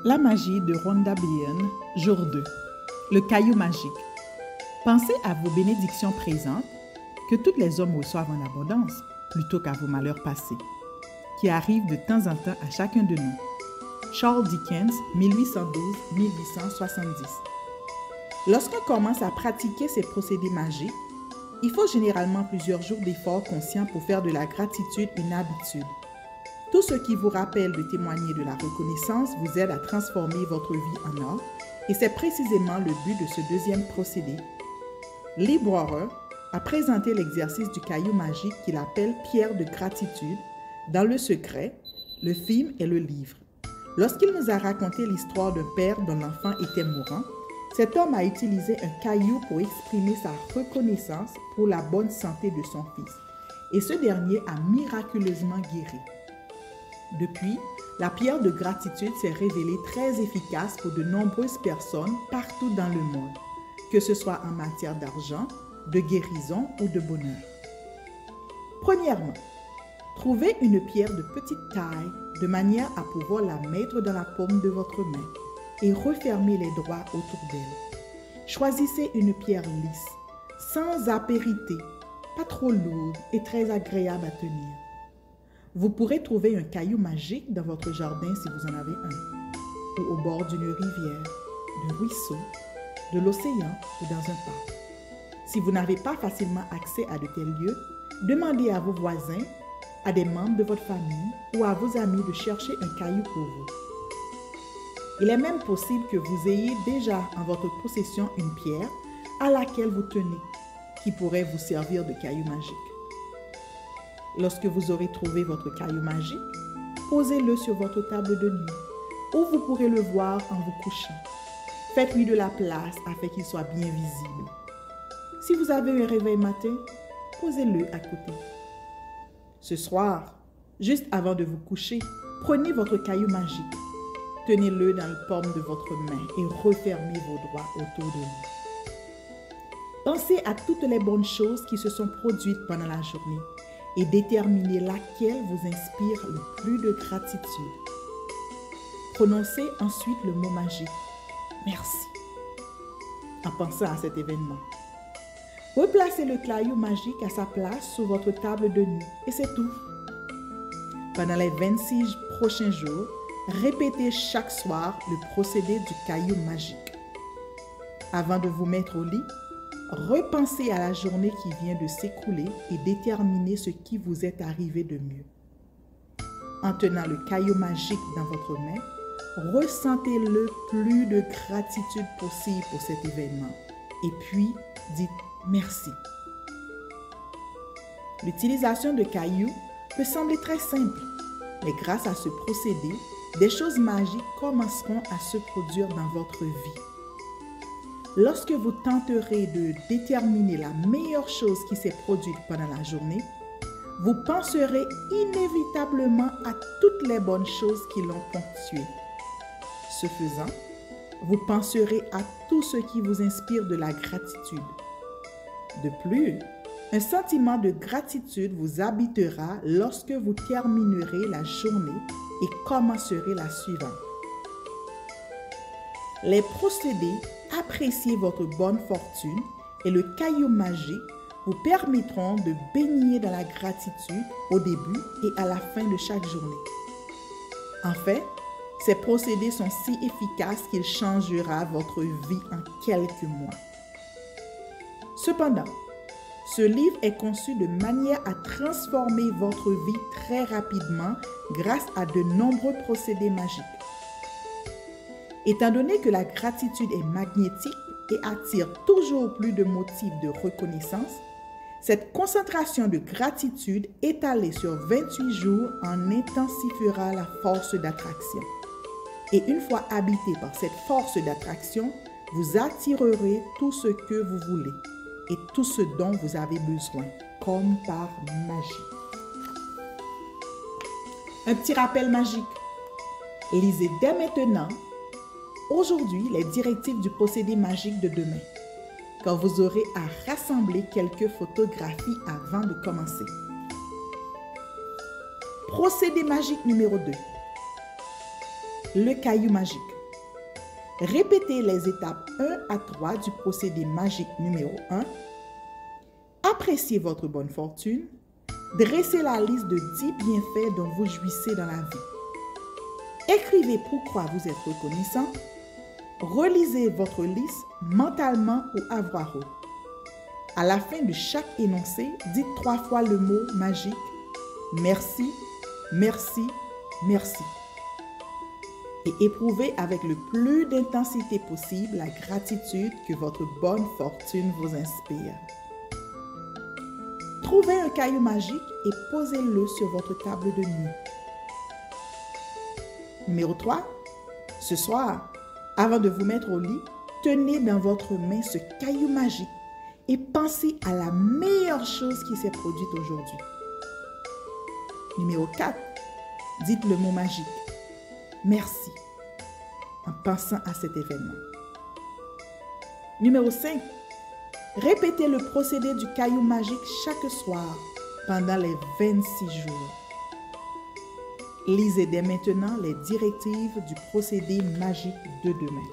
La magie de Rhonda Byrne, jour 2. Le caillou magique. Pensez à vos bénédictions présentes, que tous les hommes reçoivent en abondance, plutôt qu'à vos malheurs passés, qui arrivent de temps en temps à chacun de nous. Charles Dickens, 1812-1870. Lorsqu'on commence à pratiquer ces procédés magiques, il faut généralement plusieurs jours d'efforts conscients pour faire de la gratitude une habitude. Tout ce qui vous rappelle de témoigner de la reconnaissance vous aide à transformer votre vie en or, et c'est précisément le but de ce deuxième procédé. Lee Brower a présenté l'exercice du caillou magique qu'il appelle pierre de gratitude dans Le Secret, le film et le livre. Lorsqu'il nous a raconté l'histoire d'un père dont l'enfant était mourant, cet homme a utilisé un caillou pour exprimer sa reconnaissance pour la bonne santé de son fils, et ce dernier a miraculeusement guéri. Depuis, la pierre de gratitude s'est révélée très efficace pour de nombreuses personnes partout dans le monde, que ce soit en matière d'argent, de guérison ou de bonheur. Premièrement, trouvez une pierre de petite taille de manière à pouvoir la mettre dans la paume de votre main et refermer les doigts autour d'elle. Choisissez une pierre lisse, sans apérité, pas trop lourde et très agréable à tenir. Vous pourrez trouver un caillou magique dans votre jardin si vous en avez un, ou au bord d'une rivière, d'un ruisseau, de l'océan ou dans un parc. Si vous n'avez pas facilement accès à de tels lieux, demandez à vos voisins, à des membres de votre famille ou à vos amis de chercher un caillou pour vous. Il est même possible que vous ayez déjà en votre possession une pierre à laquelle vous tenez, qui pourrait vous servir de caillou magique. Lorsque vous aurez trouvé votre caillou magique, posez-le sur votre table de nuit, où vous pourrez le voir en vous couchant. Faites-lui de la place afin qu'il soit bien visible. Si vous avez un réveil matin, posez-le à côté. Ce soir, juste avant de vous coucher, prenez votre caillou magique. Tenez-le dans le paume de votre main et refermez vos doigts autour de lui. Pensez à toutes les bonnes choses qui se sont produites pendant la journée et déterminez laquelle vous inspire le plus de gratitude. Prononcez ensuite le mot magique « Merci » en pensant à cet événement. Replacez le caillou magique à sa place sur votre table de nuit et c'est tout. Pendant les 26 prochains jours, répétez chaque soir le procédé du caillou magique. Avant de vous mettre au lit, repensez à la journée qui vient de s'écouler et déterminez ce qui vous est arrivé de mieux. En tenant le caillou magique dans votre main, ressentez le plus de gratitude possible pour cet événement. Et puis, dites merci. L'utilisation de cailloux peut sembler très simple, mais grâce à ce procédé, des choses magiques commenceront à se produire dans votre vie. Lorsque vous tenterez de déterminer la meilleure chose qui s'est produite pendant la journée, vous penserez inévitablement à toutes les bonnes choses qui l'ont ponctuée. Ce faisant, vous penserez à tout ce qui vous inspire de la gratitude. De plus, un sentiment de gratitude vous habitera lorsque vous terminerez la journée et commencerez la suivante. Les procédés apprécier votre bonne fortune et le caillou magique vous permettront de baigner dans la gratitude au début et à la fin de chaque journée. En fait, ces procédés sont si efficaces qu'ils changera votre vie en quelques mois. Cependant, ce livre est conçu de manière à transformer votre vie très rapidement grâce à de nombreux procédés magiques. Étant donné que la gratitude est magnétique et attire toujours plus de motifs de reconnaissance, cette concentration de gratitude étalée sur 28 jours en intensifiera la force d'attraction. Et une fois habité par cette force d'attraction, vous attirerez tout ce que vous voulez et tout ce dont vous avez besoin, comme par magie. Un petit rappel magique. Lisez dès maintenant aujourd'hui les directives du procédé magique de demain, quand vous aurez à rassembler quelques photographies avant de commencer. Procédé magique numéro 2. le caillou magique. Répétez les étapes 1 à 3 du procédé magique numéro 1. Appréciez votre bonne fortune. Dressez la liste de 10 bienfaits dont vous jouissez dans la vie. Écrivez pourquoi vous êtes reconnaissant. Relisez votre liste mentalement ou à voix haute. À la fin de chaque énoncé, dites 3 fois le mot magique « Merci, merci, merci » et éprouvez avec le plus d'intensité possible la gratitude que votre bonne fortune vous inspire. Trouvez un caillou magique et posez-le sur votre table de nuit. Numéro 3. Ce soir, avant de vous mettre au lit, tenez dans votre main ce caillou magique et pensez à la meilleure chose qui s'est produite aujourd'hui. Numéro 4. Dites le mot magique. Merci en pensant à cet événement. Numéro 5. Répétez le procédé du caillou magique chaque soir pendant les 26 jours. Lisez dès maintenant les directives du procédé magique de demain.